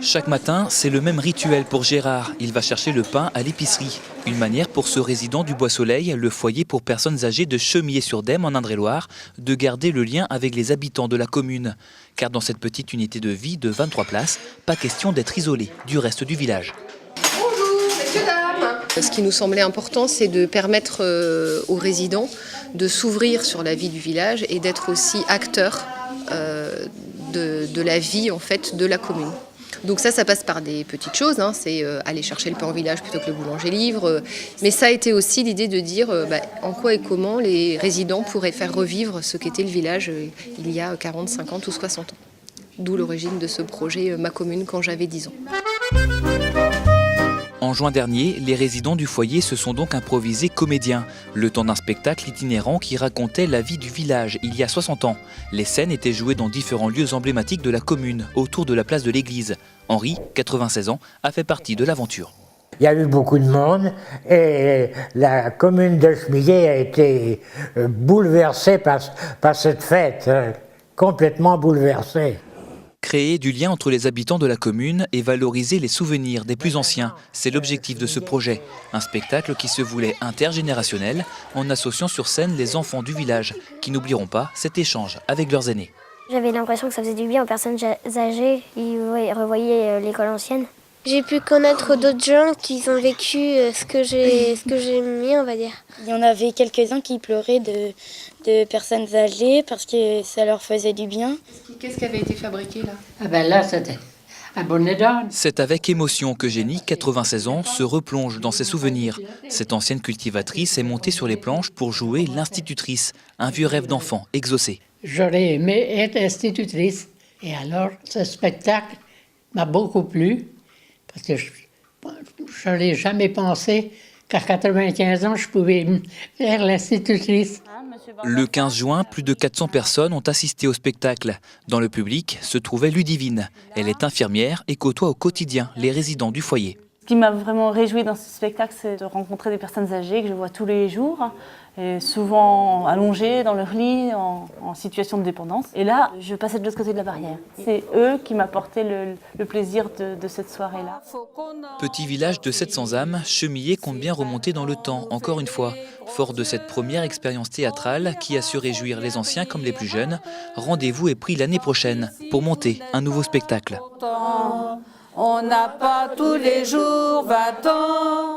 Chaque matin, c'est le même rituel pour Gérard. Il va chercher le pain à l'épicerie. Une manière pour ce résident du Bois-Soleil, le foyer pour personnes âgées de Chemillé-sur-Dème en Indre-et-Loire, de garder le lien avec les habitants de la commune. Car dans cette petite unité de vie de 23 places, pas question d'être isolé du reste du village. Bonjour, messieurs, dames. Ce qui nous semblait important, c'est de permettre aux résidents de s'ouvrir sur la vie du village et d'être aussi acteurs de la vie en fait, de la commune. Donc ça passe par des petites choses, hein. C'est aller chercher le pain au village plutôt que le boulanger livre. Mais ça a été aussi l'idée de dire en quoi et comment les résidents pourraient faire revivre ce qu'était le village il y a 40, 50 ou 60 ans. D'où l'origine de ce projet Ma Commune quand j'avais 10 ans. En juin dernier, les résidents du foyer se sont donc improvisés comédiens, le temps d'un spectacle itinérant qui racontait la vie du village il y a 60 ans. Les scènes étaient jouées dans différents lieux emblématiques de la commune, autour de la place de l'église. Henri, 96 ans, a fait partie de l'aventure. Il y a eu beaucoup de monde et la commune de Chemillé a été bouleversée par cette fête, complètement bouleversée. Créer du lien entre les habitants de la commune et valoriser les souvenirs des plus anciens, c'est l'objectif de ce projet. Un spectacle qui se voulait intergénérationnel en associant sur scène les enfants du village qui n'oublieront pas cet échange avec leurs aînés. J'avais l'impression que ça faisait du bien aux personnes âgées, ils revoyaient l'école ancienne. J'ai pu connaître d'autres gens qui ont vécu ce que j'ai mis, on va dire. Il y en avait quelques-uns qui pleuraient de personnes âgées parce que ça leur faisait du bien. Qu'est-ce qui avait été fabriqué là? Ah ben là, c'était un bonnet d'âne. C'est avec émotion que Jenny, 96 ans, se replonge dans ses souvenirs. Cette ancienne cultivatrice est montée sur les planches pour jouer l'institutrice, un vieux rêve d'enfant exaucé. J'aurais aimé être institutrice. Et alors, ce spectacle m'a beaucoup plu. Parce que je n'aurais jamais pensé qu'à 95 ans, je pouvais faire l'institutrice. Le 15 juin, plus de 400 personnes ont assisté au spectacle. Dans le public se trouvait Ludivine. Elle est infirmière et côtoie au quotidien les résidents du foyer. Ce qui m'a vraiment réjoui dans ce spectacle, c'est de rencontrer des personnes âgées que je vois tous les jours, et souvent allongées dans leur lit, en situation de dépendance. Et là, je passais de l'autre côté de la barrière. C'est eux qui m'apportaient le plaisir de cette soirée-là. Petit village de 700 âmes, Chemillé compte bien remonter dans le temps, encore une fois. Fort de cette première expérience théâtrale qui a su réjouir les anciens comme les plus jeunes, rendez-vous est pris l'année prochaine pour monter un nouveau spectacle. On n'a pas tous les jours 20 ans.